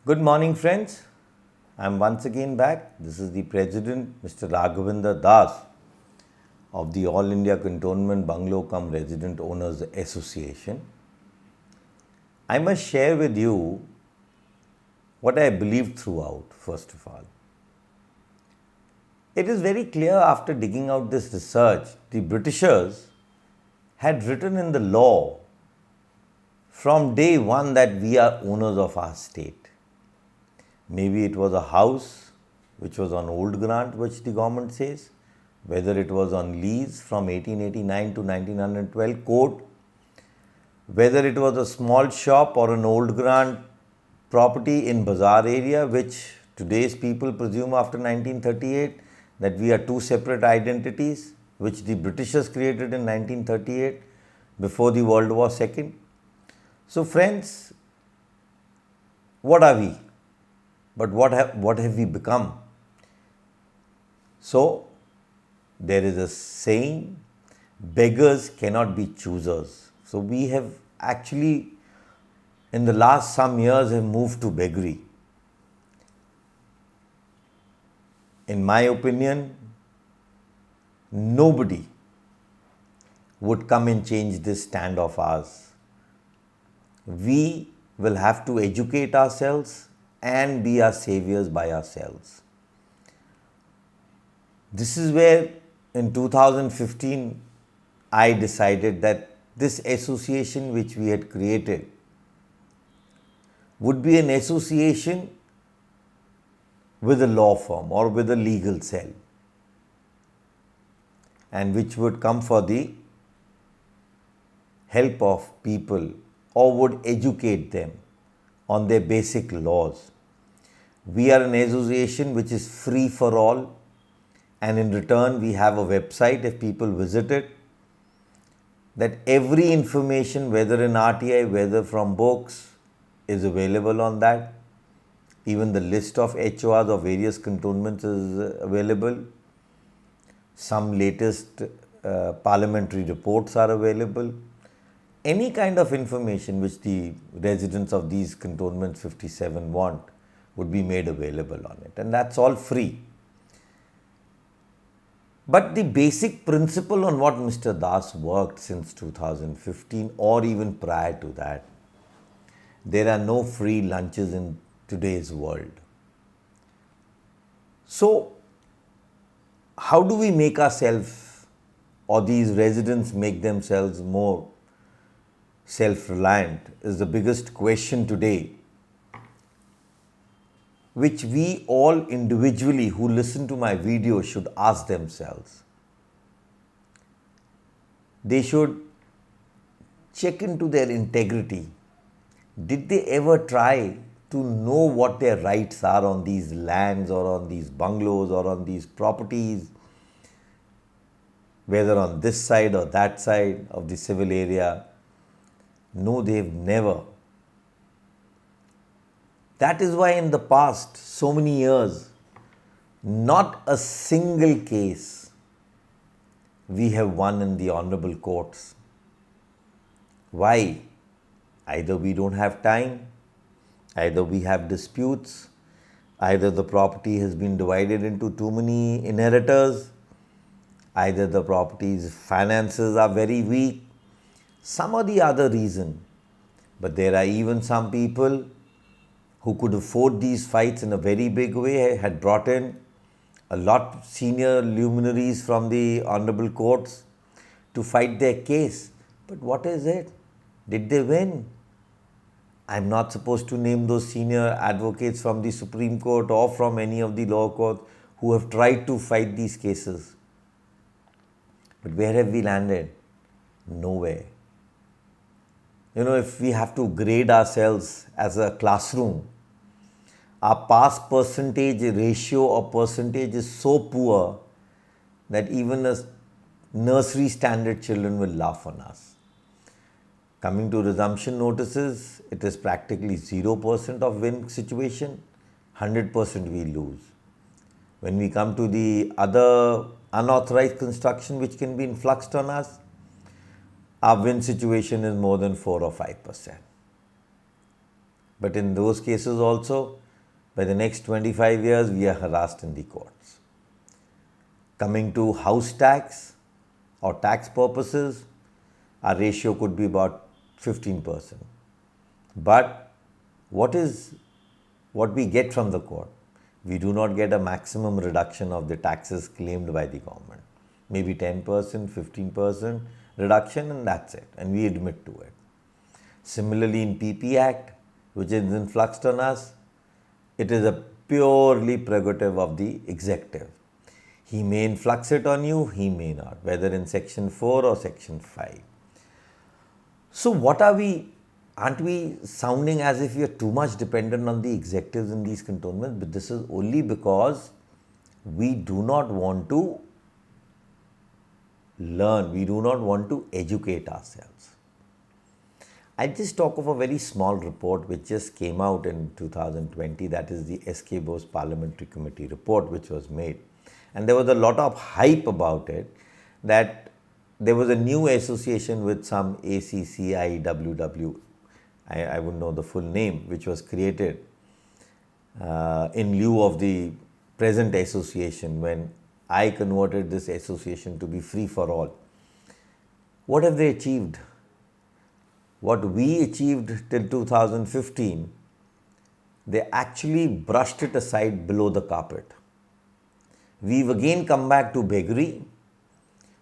Good morning, friends. I'm once again back. This is the President, Mr. Raghavinder Das of the All India Cantonment Bungalow Cum Resident Owners Association. I must share with you what I believed throughout, first of all. It is very clear after digging out this research, the Britishers had written in the law from day one that we are owners of our state. Maybe it was a house which was on old grant, which the government says, whether it was on lease from 1889 to 1912 code, whether it was a small shop or an old grant property in bazaar area, which today's people presume after 1938 that we are two separate identities, which the Britishers created in 1938 before the World War II. So friends, what are we? But what have we become? So, there is a saying, beggars cannot be choosers. So, we have actually, in the last some years, have moved to beggary. In my opinion, nobody would come and change this stand of ours. We will have to educate ourselves and be our saviors by ourselves. This is where in 2015 I decided that this association which we had created would be an association with a law firm or with a legal cell, and which would come for the help of people or would educate them on their basic laws. We are an association which is free for all, and in return we have a website if people visit it, that every information, whether in RTI, whether from books, is available on that. Even the list of HORs of various cantonments is available. Some latest parliamentary reports are available. Any kind of information which the residents of these cantonments 57 want would be made available on it, and that's all free. But the basic principle on what Mr. Das worked since 2015 or even prior to that, there are no free lunches in today's world. So, how do we make ourselves or these residents make themselves more self-reliant is the biggest question today, which we all individually who listen to my video should ask themselves. They should check into their integrity. Did they ever try to know what their rights are on these lands or on these bungalows or on these properties, whether on this side or that side of the civil area? No, they've never. That is why in the past, so many years, not a single case we have won in the honorable courts. Why? Either we don't have time, either we have disputes, either the property has been divided into too many inheritors, either the property's finances are very weak, some or the other reason. But there are even some people who could afford these fights in a very big way, had brought in a lot senior luminaries from the honorable courts to fight their case. But what is it? Did they win? I'm not supposed to name those senior advocates from the Supreme Court or from any of the lower courts who have tried to fight these cases. But where have we landed? Nowhere. If we have to grade ourselves as a classroom, our pass percentage ratio or percentage is so poor that even a nursery standard children will laugh on us. Coming to resumption notices, it is practically 0% of win situation, 100% we lose. When we come to the other unauthorized construction which can be influxed on us, our win situation is more than 4 or 5%. But in those cases also, by the next 25 years, we are harassed in the courts. Coming to house tax or tax purposes, our ratio could be about 15%. But what we get from the court? We do not get a maximum reduction of the taxes claimed by the government. Maybe 10%, 15% reduction, and that's it. And we admit to it. Similarly, in PP Act, which is influxed on us, it is a purely prerogative of the executive. He may influx it on you, he may not, whether in Section 4 or Section 5. So what are we, aren't we sounding as if we are too much dependent on the executives in these cantonments? But this is only because we do not want to learn, we do not want to educate ourselves. I just talk of a very small report which just came out in 2020, that is the S.K. Bose Parliamentary Committee report which was made. And there was a lot of hype about it, that there was a new association with some ACCIWW, I wouldn't know the full name, which was created in lieu of the present association when I converted this association to be free for all. What have they achieved? What we achieved till 2015, they actually brushed it aside below the carpet. We've again come back to beggary.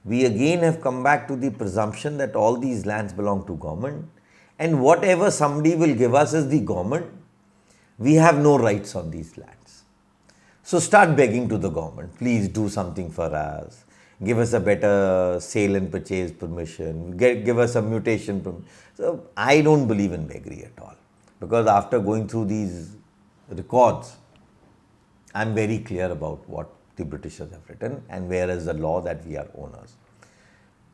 We again have come back to the presumption that all these lands belong to government, and whatever somebody will give us as the government, we have no rights on these lands. So start begging to the government, please do something for us. Give us a better sale and purchase permission, give us a mutation permission. So I don't believe in beggary at all, because after going through these records, I'm very clear about what the Britishers have written and where is the law that we are owners.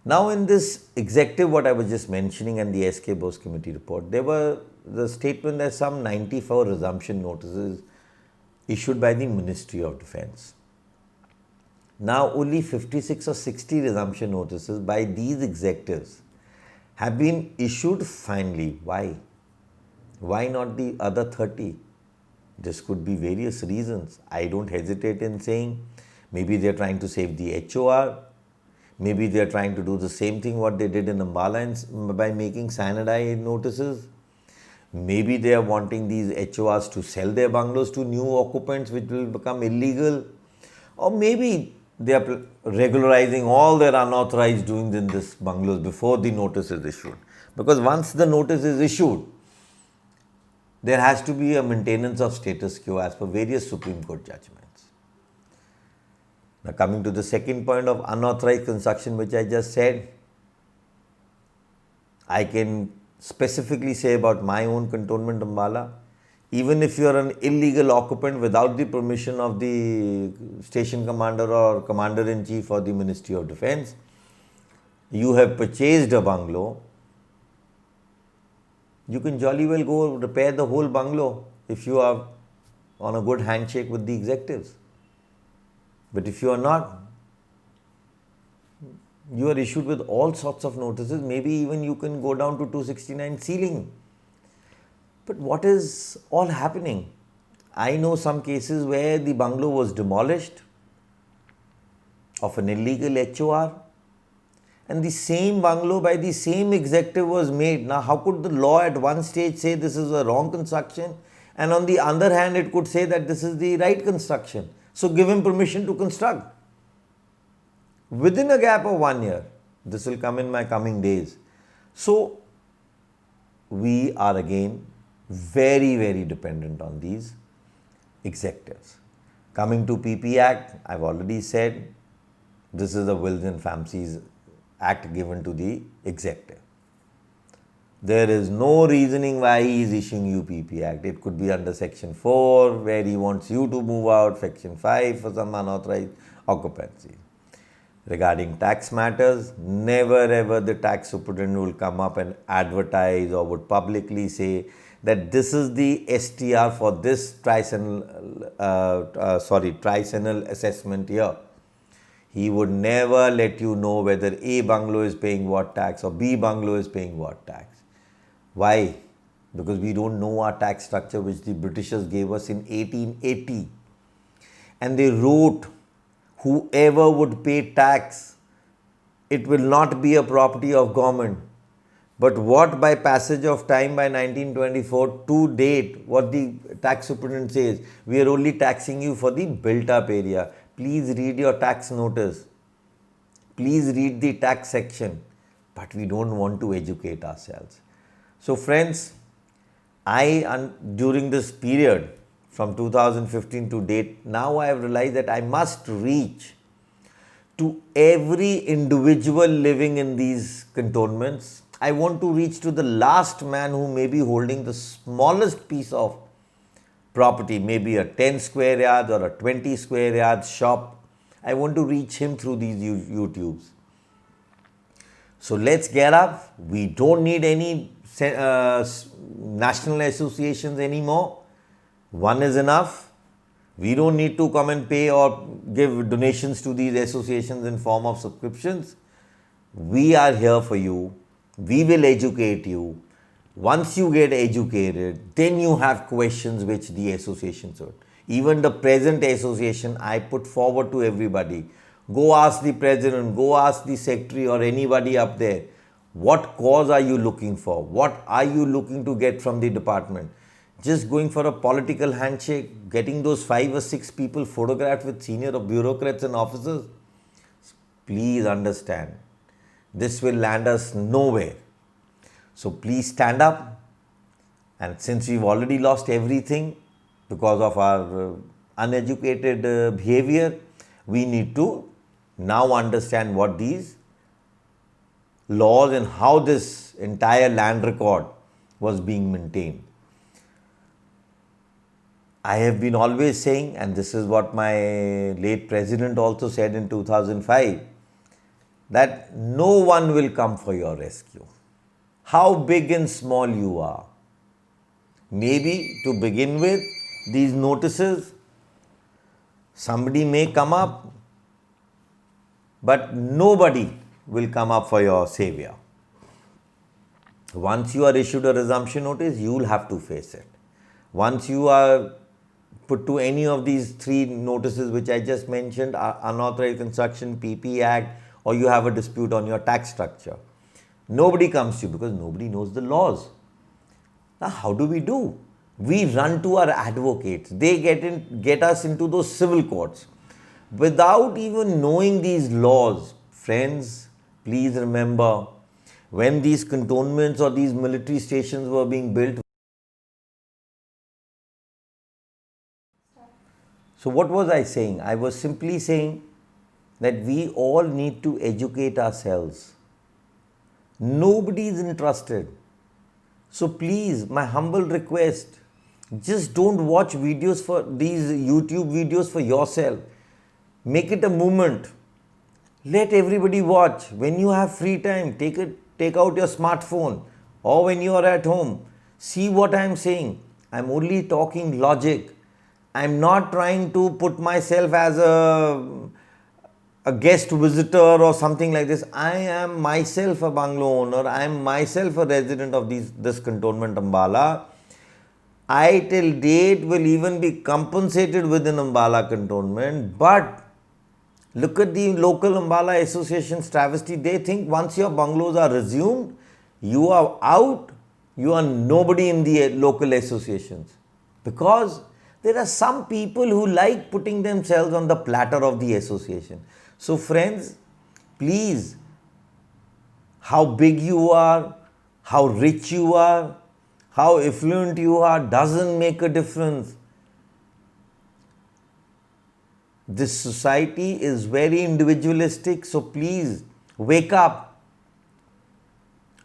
Now in this executive, what I was just mentioning, and the S.K. Bose Committee report, there were the statement that some 94 resumption notices issued by the Ministry of Defence. Now only 56 or 60 resumption notices by these executives have been issued finally. Why? Why not the other 30? This could be various reasons. I don't hesitate in saying maybe they're trying to save the HOR, maybe they're trying to do the same thing what they did in Ambala by making cyanide notices. Maybe they are wanting these HORs to sell their bungalows to new occupants, which will become illegal. Or maybe they are regularizing all their unauthorized doings in this bungalows before the notice is issued. Because once the notice is issued, there has to be a maintenance of status quo as per various Supreme Court judgments. Now coming to the second point of unauthorized construction, which I just said, I can specifically say about my own cantonment Ambala, even if you are an illegal occupant without the permission of the station commander or commander-in-chief or the Ministry of Defence, you have purchased a bungalow, you can jolly well go repair the whole bungalow if you are on a good handshake with the executives. But if you are not, you are issued with all sorts of notices. Maybe even you can go down to 269 ceiling. But what is all happening? I know some cases where the bungalow was demolished of an illegal HOR, and the same bungalow by the same executive was made. Now, how could the law at one stage say this is a wrong construction, and on the other hand, it could say that this is the right construction? So, give him permission to construct. Within a gap of 1 year, this will come in my coming days. So, we are again very, very dependent on these executives. Coming to PP Act, I've already said, this is the Wills and Fancies Act given to the executive. There is no reasoning why he is issuing you PP Act. It could be under Section 4 where he wants you to move out, Section 5 for some unauthorized occupancy. Regarding tax matters, never ever the tax superintendent will come up and advertise or would publicly say that this is the STR for this tricentennial assessment year. He would never let you know whether A bungalow is paying what tax or B bungalow is paying what tax. Why? because we don't know our tax structure which the Britishers gave us in 1880. And they wrote, whoever would pay tax, it will not be a property of government. But what by passage of time by 1924 to date, what the tax superintendent says, we are only taxing you for the built up area. Please read your tax notice. Please read the tax section. But we don't want to educate ourselves. So friends, during this period from 2015 to date, now I have realized that I must reach to every individual living in these cantonments. I want to reach to the last man who may be holding the smallest piece of property, maybe a 10 square yards or a 20 square yards shop. I want to reach him through these YouTubes. So let's get up. We don't need any national associations anymore. One is enough. We don't need to come and pay or give donations to these associations in form of subscriptions. We are here for you. We will educate you. Once you get educated, then you have questions which the associations would. Even the present association, I put forward to everybody. Go ask the president, go ask the secretary or anybody up there. What cause are you looking for? What are you looking to get from the department? Just going for a political handshake, getting those 5 or 6 people photographed with senior bureaucrats and officers? Please understand, this will land us nowhere. So please stand up. And since we've already lost everything because of our uneducated behavior, we need to now understand what these laws and how this entire land record was being maintained. I have been always saying, and this is what my late president also said in 2005, that no one will come for your rescue. How big and small you are. Maybe to begin with, these notices, somebody may come up, but nobody will come up for your savior. Once you are issued a resumption notice, you will have to face it. Once you are put to any of these 3 notices which I just mentioned, unauthorized construction, PP Act, or you have a dispute on your tax structure, nobody comes to you because nobody knows the laws. Now, how do? We run to our advocates. They get us into those civil courts without even knowing these laws. Friends, please remember, when these cantonments or these military stations were being built, so what was I saying? I was simply saying that we all need to educate ourselves. Nobody is interested. So please, my humble request, just don't watch videos for these YouTube videos for yourself. Make it a movement. Let everybody watch. When you have free time, take out your smartphone, or when you are at home, see what I am saying. I am only talking logic. I am not trying to put myself as a guest visitor or something like this. I am myself a bungalow owner. I am myself a resident of this cantonment Ambala. I till date will even be compensated within Ambala cantonment. But look at the local Ambala association's travesty. They think once your bungalows are resumed, you are out. You are nobody in the local associations. Because there are some people who like putting themselves on the platter of the association. So friends, please, how big you are, how rich you are, how affluent you are, doesn't make a difference. This society is very individualistic, so please wake up.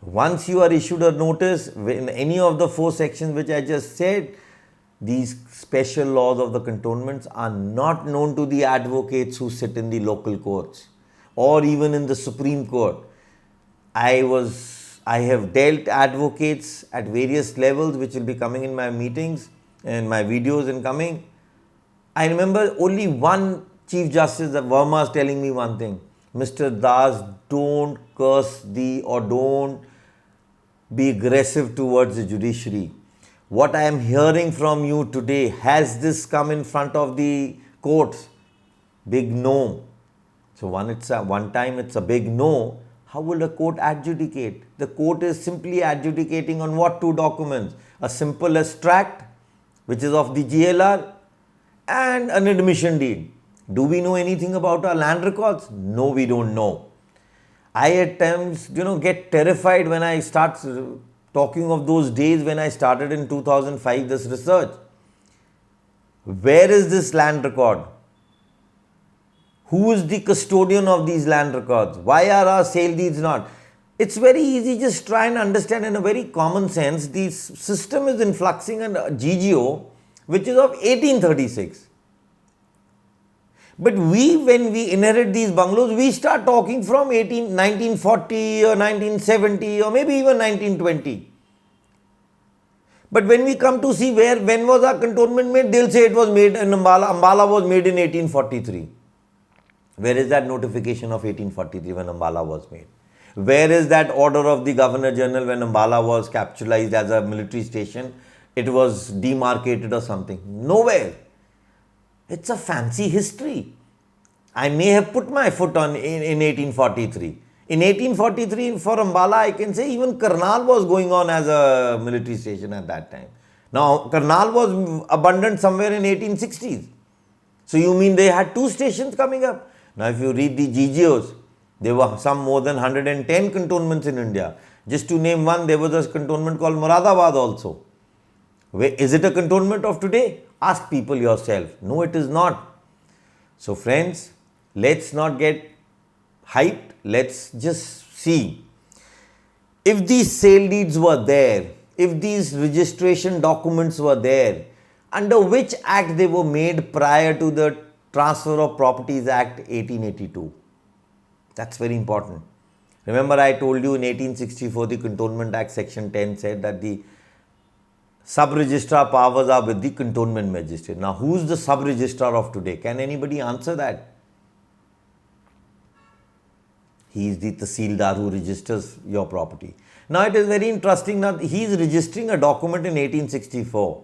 Once you are issued a notice in any of the 4 sections which I just said, these special laws of the cantonments are not known to the advocates who sit in the local courts or even in the Supreme Court. I have dealt advocates at various levels which will be coming in my meetings and my videos and coming. I remember only one Chief Justice Verma is telling me one thing. Mr. Das, don't curse or don't be aggressive towards the judiciary. What I am hearing from you today, has this come in front of the courts? Big no. So one time it's a big no. How will a court adjudicate? The court is simply adjudicating on what two documents? A simple extract, which is of the GLR, and an admission deed. Do we know anything about our land records? No, we don't know. I at times, get terrified when I start talking of those days when I started in 2005 this research. Where is this land record? Who is the custodian of these land records? Why are our sale deeds not? It's very easy, just try and understand in a very common sense. The system is influxing a GGO which is of 1836. But when we inherit these bungalows, we start talking from 1940 or 1970 or maybe even 1920. But when we come to see when was our cantonment made, they'll say it was made in Ambala. Ambala was made in 1843. Where is that notification of 1843 when Ambala was made? Where is that order of the Governor General when Ambala was capitalized as a military station? It was demarcated or something. Nowhere. It's a fancy history. I may have put my foot on in 1843. In 1843 for Ambala, I can say even Karnal was going on as a military station at that time. Now, Karnal was abundant somewhere in 1860s. So you mean they had two stations coming up? Now, if you read the GGOs, there were some more than 110 cantonments in India. Just to name one, there was a cantonment called Moradabad also. Is it a cantonment of today? Ask people yourself. No, it is not. So friends, let's not get hyped. Let's just see. If these sale deeds were there, if these registration documents were there, under which act they were made prior to the Transfer of Properties Act 1882? That's very important. Remember, I told you in 1864 the Cantonment Act section 10 said that the sub-registrar powers are with the cantonment magistrate. Now, who's the sub-registrar of today? Can anybody answer that? He is the Tahsildar who registers your property. Now, it is very interesting that he is registering a document in 1864.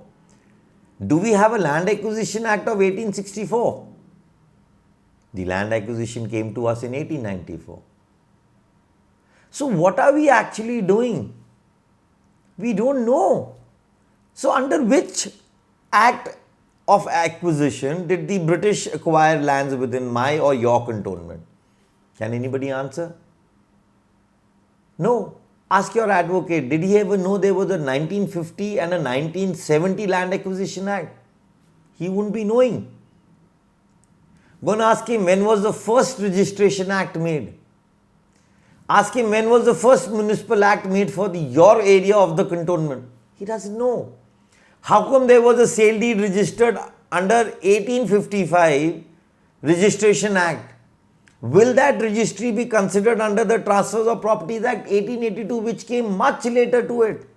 Do we have a Land Acquisition Act of 1864? The land acquisition came to us in 1894. So, what are we actually doing? We don't know. So, under which act of acquisition did the British acquire lands within my or your cantonment? Can anybody answer? No. Ask your advocate, did he ever know there was a 1950 and a 1970 Land Acquisition Act? He wouldn't be knowing. Go and ask him, when was the first Registration Act made? Ask him, when was the first Municipal Act made for your area of the cantonment? He doesn't know. How come there was a sale deed registered under 1855 Registration Act? Will that registry be considered under the Transfers of Properties Act 1882, which came much later to it?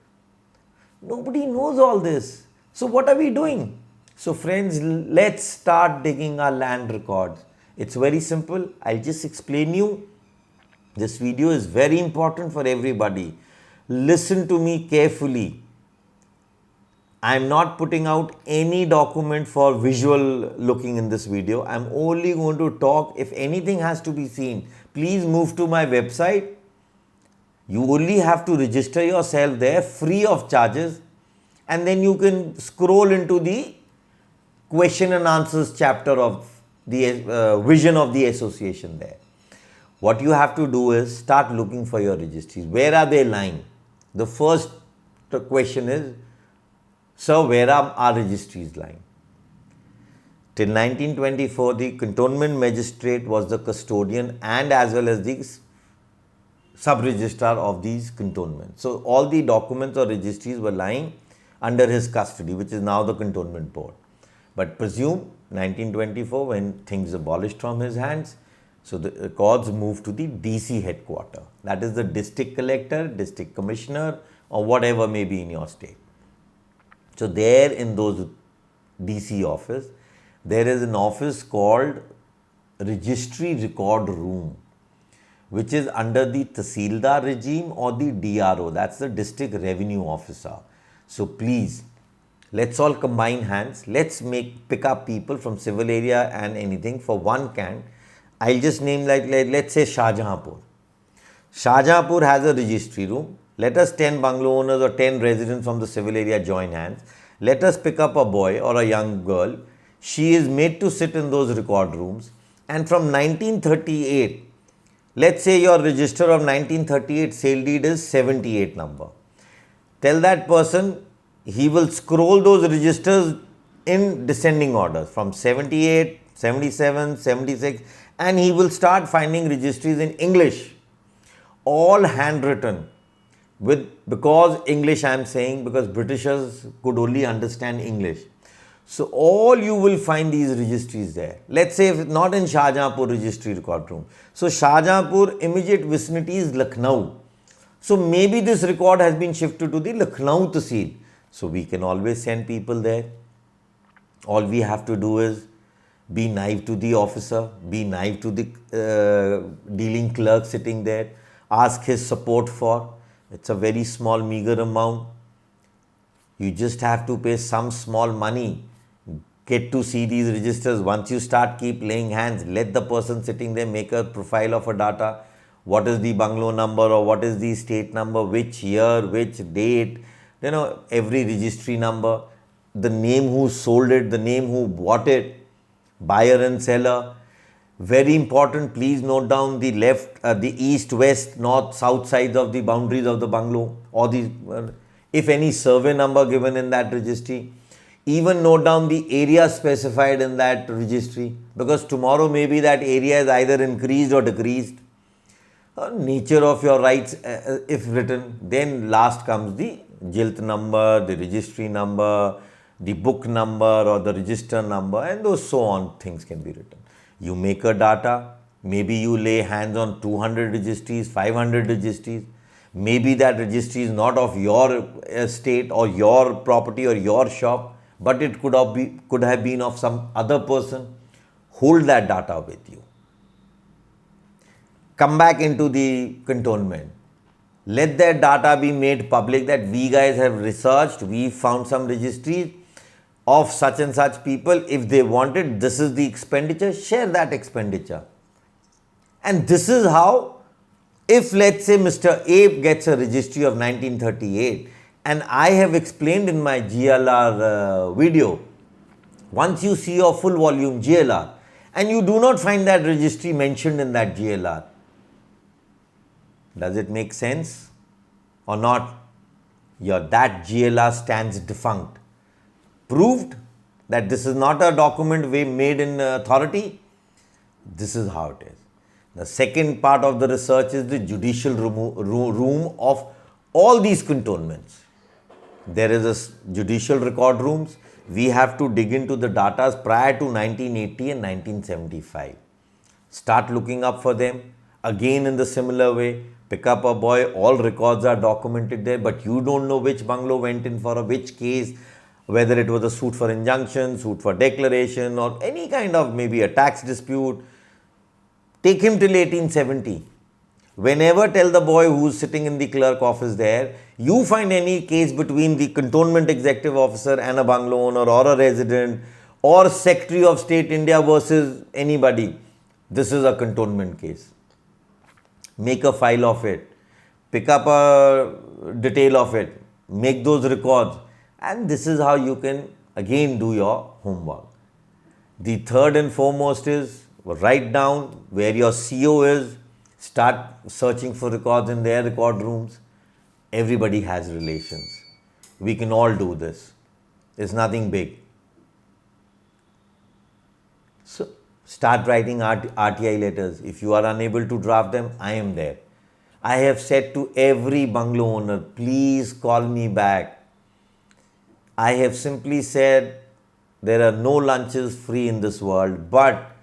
Nobody knows all this. So what are we doing? So friends, let's start digging our land records. It's very simple. I'll just explain you. This video is very important for everybody. Listen to me carefully. I'm not putting out any document for visual looking in this video. I'm only going to talk. If anything has to be seen, please move to my website. You only have to register yourself there free of charges, and then you can scroll into the question and answers chapter of the vision of the association there. What you have to do is start looking for your registries. Where are they lying? The first question is, sir, where are our registries lying? Till 1924, the cantonment magistrate was the custodian and as well as the sub-registrar of these cantonments. So, all the documents or registries were lying under his custody, which is now the cantonment board. But presume 1924, when things abolished from his hands, so the records moved to the DC headquarter. That is the district collector, district commissioner, or whatever may be in your state. So there in those DC office, there is an office called Registry Record Room, which is under the Tahsildar regime or the DRO, that's the District Revenue Officer. So please, Let's all combine hands. Let's pick up people from civil area and anything for one can. I'll just name let's say Shahjahanpur. Shahjahanpur has a registry room. Let us 10 bungalow owners or 10 residents from the civil area join hands. Let us pick up a boy or a young girl. She is made to sit in those record rooms. And from 1938, let's say your register of 1938 sale deed is 78 number. Tell that person he will scroll those registers in descending order from 78, 77, 76, and he will start finding registries in English, all handwritten. Because English I am saying, because Britishers could only understand English. So all you will find these registries there. Let's say if not in Shahjahanpur registry record room. So Shahjahanpur immediate vicinity is Lucknow. So maybe this record has been shifted to the Lucknow Tehsil. So we can always send people there. All we have to do is be naive to the officer, be naive to the dealing clerk sitting there, ask his support for. It's a very small meager amount. You just have to pay some small money. Get to see these registers. Once you start, keep laying hands. Let the person sitting there make a profile of a data. What is the bungalow number or what is the state number, which year, which date, every registry number, the name who sold it, the name who bought it, buyer and seller. Very important, please note down the left, the east, west, north, south sides of the boundaries of the bungalow or the, if any survey number given in that registry. Even note down the area specified in that registry, because tomorrow maybe that area is either increased or decreased. Nature of your rights if written. Then last comes the jilt number, the registry number, the book number or the register number, and those so on things can be written. You make a data, maybe you lay hands on 200 registries, 500 registries. Maybe that registry is not of your estate or your property or your shop, but it could have been of some other person. Hold that data with you. Come back into the cantonment. Let that data be made public that we guys have researched, we found some registries of such and such people. If they wanted, this is the expenditure, share that expenditure. And this is how, if let's say Mr. A gets a registry of 1938, and I have explained in my GLR video, once you see your full volume GLR and you do not find that registry mentioned in that GLR, does it make sense or not? That GLR stands defunct. Proved that this is not a document made in authority. This is how it is. The second part of the research is the judicial room of all these cantonments. There is a judicial record rooms. We have to dig into the data prior to 1980 and 1975. Start looking up for them. Again in the similar way, pick up a boy, all records are documented there, but you don't know which bungalow went in for which case, whether it was a suit for injunction, suit for declaration, or any kind of maybe a tax dispute. Take him till 1870. Whenever tell the boy who's sitting in the clerk office there, you find any case between the cantonment executive officer and a bungalow owner or a resident or Secretary of State India versus anybody, this is a cantonment case. Make a file of it, pick up a detail of it, make those records, and this is how you can again do your homework. The third and foremost is write down where your CO is, start searching for records in their record rooms. Everybody has relations. We can all do this. It's nothing big. So start writing RTI letters. If you are unable to draft them, I am there. I have said to every bungalow owner, please call me back. I have simply said there are no lunches free in this world, but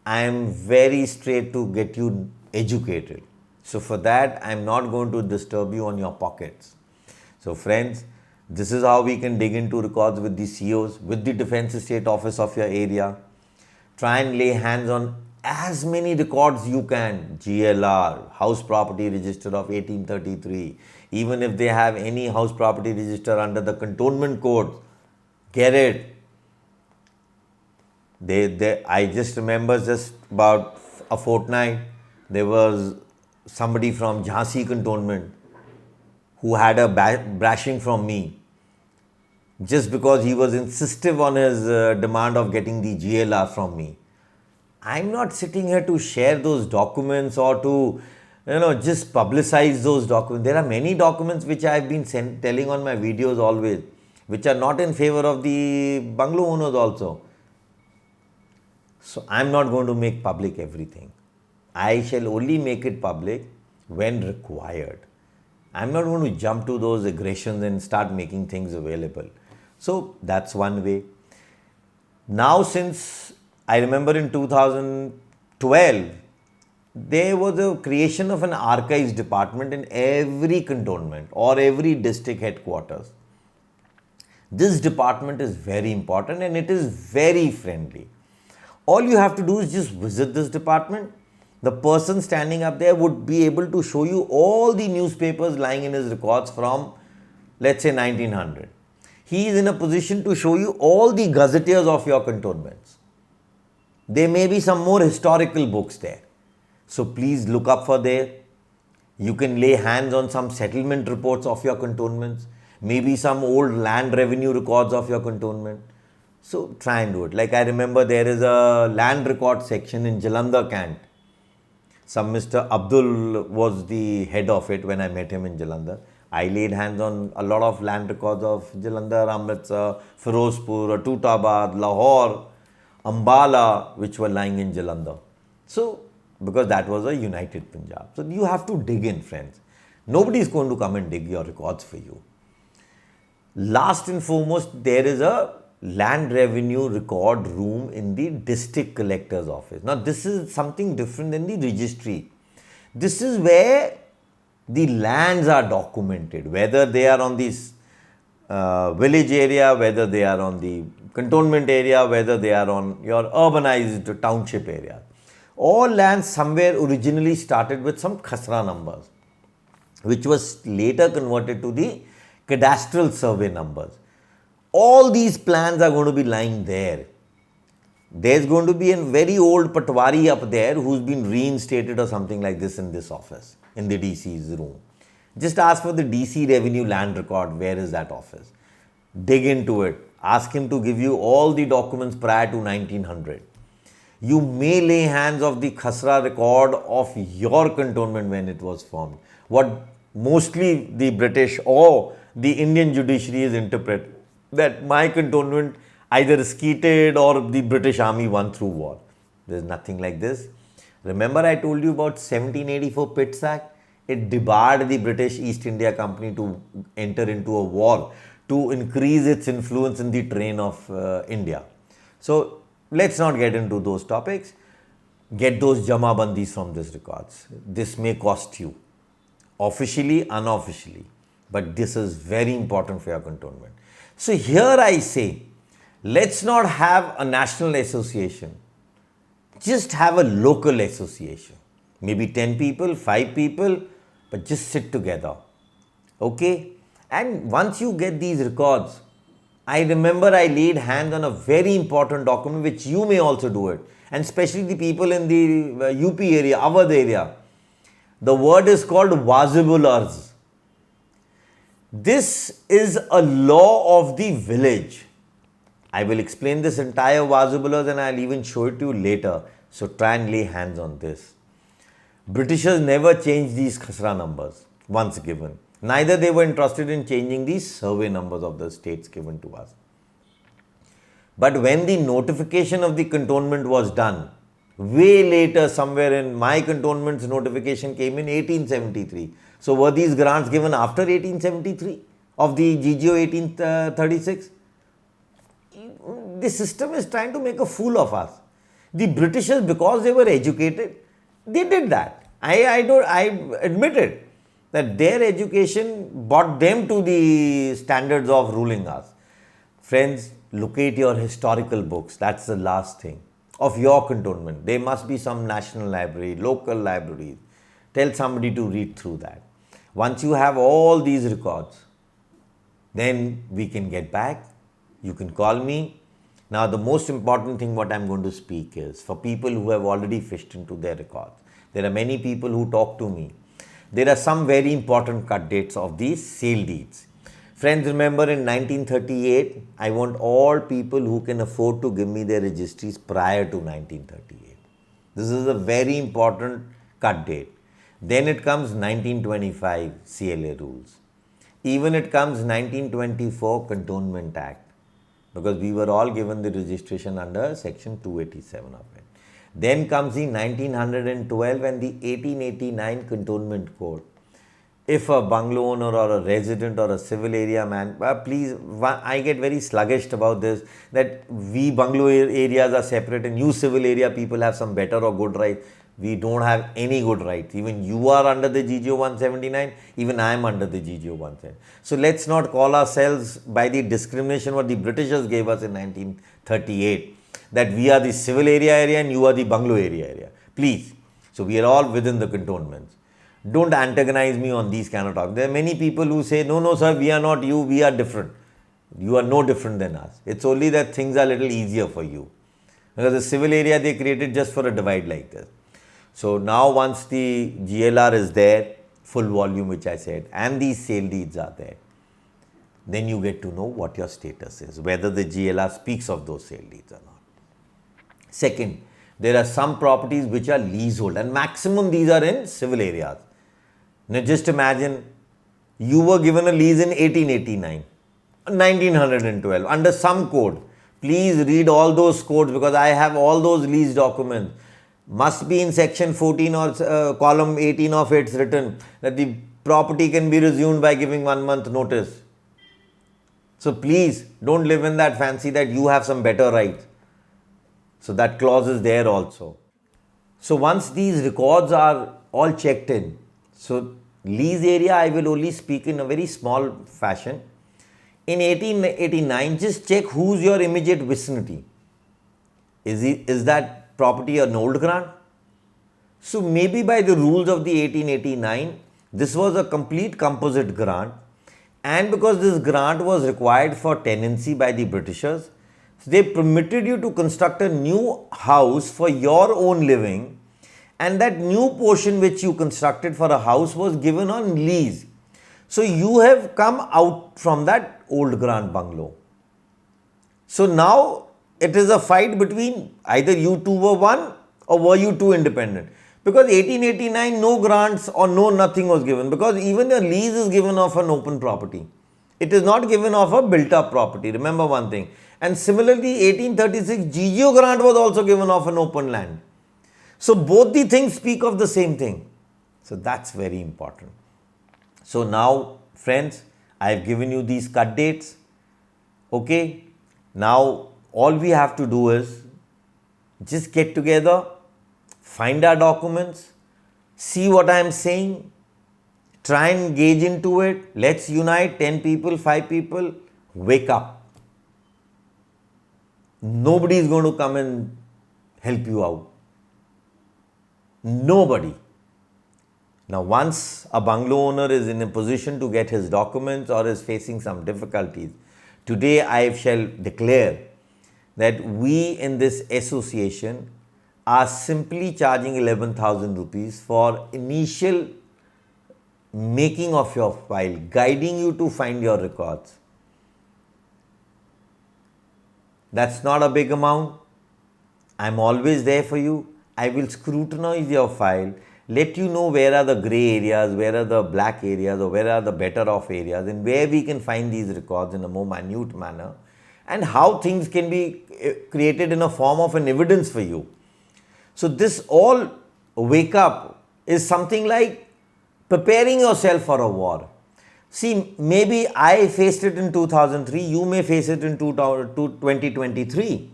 I am very straight to get you educated. So for that, I am not going to disturb you on your pockets. So friends, this is how we can dig into records with the COs, with the Defence Estate Office of your area. Try and lay hands on as many records you can. GLR, House Property Register of 1833. Even if they have any house property register under the cantonment code, Get it? I just remember just about a fortnight, there was somebody from Jhansi cantonment who had a brashing from me just because he was insistive on his demand of getting the GLR from me. I'm not sitting here to share those documents or to, just publicize those documents. There are many documents which I've been telling on my videos always, which are not in favor of the bungalow owners also. So I'm not going to make public everything. I shall only make it public when required. I'm not going to jump to those aggressions and start making things available. So that's one way. Now, since I remember in 2012, there was a creation of an archives department in every cantonment or every district headquarters. This department is very important and it is very friendly. All you have to do is just visit this department. The person standing up there would be able to show you all the newspapers lying in his records from, let's say, 1900. He is in a position to show you all the gazetteers of your cantonments. There may be some more historical books there. So please look up for there. You can lay hands on some settlement reports of your cantonments, maybe some old land revenue records of your cantonment. So try and do it. Like I remember there is a land record section in Jalandhar Cant. Some Mr. Abdul was the head of it when I met him in Jalandhar. I laid hands on a lot of land records of Jalandhar, Amritsar, Firozpur, Tootabad, Lahore, Ambala, which were lying in Jalandhar. So, because that was a united Punjab. So you have to dig in, friends. Nobody is going to come and dig your records for you. Last and foremost, there is a land revenue record room in the district collector's office. Now, this is something different than the registry. This is where the lands are documented, whether they are on this village area, whether they are on the cantonment area, whether they are on your urbanized township area. All lands somewhere originally started with some khasra numbers, which was later converted to the cadastral survey numbers. All these plans are going to be lying there. There's going to be a very old patwari up there who's been reinstated or something like this in this office, in the DC's room. Just ask for the DC revenue land record. Where is that office? Dig into it. Ask him to give you all the documents prior to 1900. You may lay hands of the khasra record of your cantonment when it was formed. What mostly the British or the Indian judiciary is interpret that my cantonment either skeeted or the British army won through war. There's nothing like this. Remember I told you about 1784 Pitt's Act? It debarred the British East India Company to enter into a war to increase its influence in the terrain of India. So let's not get into those topics. Get those Jama Bandis from these records. This may cost you, officially, unofficially, but this is very important for your cantonment. So here I say, let's not have a national association. Just have a local association. Maybe 10 people, 5 people, but just sit together. Okay? And once you get these records, I remember I laid hands on a very important document which you may also do it. And especially the people in the UP area, Awadh area. The word is called Wazibulars. This is a law of the village. I will explain this entire Wazibulars and I'll even show it to you later. So try and lay hands on this. Britishers never changed these khasra numbers once given. Neither they were interested in changing these survey numbers of the states given to us. But when the notification of the cantonment was done, way later, somewhere in my cantonment's notification came in 1873. So were these grants given after 1873 of the GGO 1836? The system is trying to make a fool of us. The Britishers, because they were educated, they did that. I admit it, that their education brought them to the standards of ruling us. Friends, locate your historical books. That's the last thing. Of your cantonment. There must be some national library, local libraries. Tell somebody to read through that. Once you have all these records, then we can get back You can call me. Now, the most important thing what I'm going to speak is for people who have already fished into their records. There are many people who talk to me. There are some very important cut dates of these sale deeds. Friends, remember in 1938, I want all people who can afford to give me their registries prior to 1938. This is a very important cut date. Then it comes 1925 CLA rules. Even it comes 1924 Cantonment Act, because we were all given the registration under section 287 of it. Then comes the 1912 and the 1889 Cantonment Code. If a bungalow owner or a resident or a civil area man, please, I get very sluggish about this, that we bungalow areas are separate and you civil area people have some better or good rights. We don't have any good rights. Even you are under the GGO 179, even I am under the GGO 179. So let's not call ourselves by the discrimination what the Britishers gave us in 1938, that we are the civil area and you are the bungalow area. Please. So we are all within the cantonments. Don't antagonize me on these kind of talk. There are many people who say, no, sir, we are not you, we are different. You are no different than us. It's only that things are a little easier for you. Because the civil area they created just for a divide like this. So now once the GLR is there, full volume which I said, and these sale deeds are there, then you get to know what your status is, whether the GLR speaks of those sale deeds or not. Second, there are some properties which are leasehold, and maximum these are in civil areas. Now just imagine, you were given a lease in 1889, 1912, under some code. Please read all those codes because I have all those lease documents. Must be in section 14 or column 18 of it's written that the property can be resumed by giving 1 month notice. So please don't live in that fancy that you have some better rights. So that clause is there also. So once these records are all checked in, so lease area I will only speak in a very small fashion. In 1889, just check who's your immediate vicinity. Is that property an old grant? So maybe by the rules of the 1889, this was a complete composite grant, and because this grant was required for tenancy by the Britishers, so they permitted you to construct a new house for your own living, and that new portion which you constructed for a house was given on lease. So you have come out from that old grant bungalow. So now it is a fight between either you two were one or were you two independent. Because 1889 no grants or no nothing was given, because even a lease is given of an open property. It is not given of a built up property. Remember one thing. And similarly 1836 GGO grant was also given of an open land. So both the things speak of the same thing. So that's very important. So now friends, I have given you these cut dates. Okay. Now all we have to do is just get together, find our documents, see what I am saying, try and engage into it. Let's unite 10 people, 5 people, wake up. Nobody is going to come and help you out. Nobody. Now once a bungalow owner is in a position to get his documents or is facing some difficulties, today I shall declare that we in this association are simply charging 11,000 rupees for initial making of your file, guiding you to find your records. That's not a big amount. I'm always there for you. I will scrutinize your file, let you know where are the grey areas, where are the black areas, or where are the better off areas, and where we can find these records in a more minute manner, and how things can be created in a form of an evidence for you. So this all wake up is something like preparing yourself for a war. See, maybe I faced it in 2003, you may face it in 2023.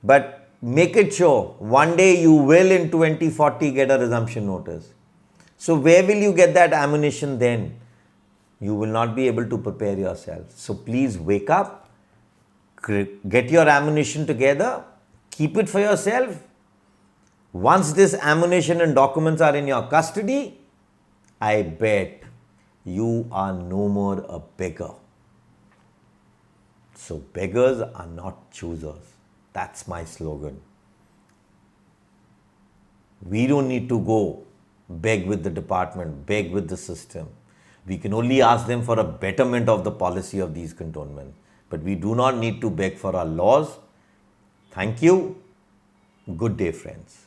But make it sure, one day you will in 2040 get a resumption notice. So where will you get that ammunition then? You will not be able to prepare yourself. So please wake up, get your ammunition together, keep it for yourself. Once this ammunition and documents are in your custody, I bet you are no more a beggar. So beggars are not choosers. That's my slogan. We don't need to go beg with the department, beg with the system. We can only ask them for a betterment of the policy of these cantonments. But we do not need to beg for our laws. Thank you. Good day, friends.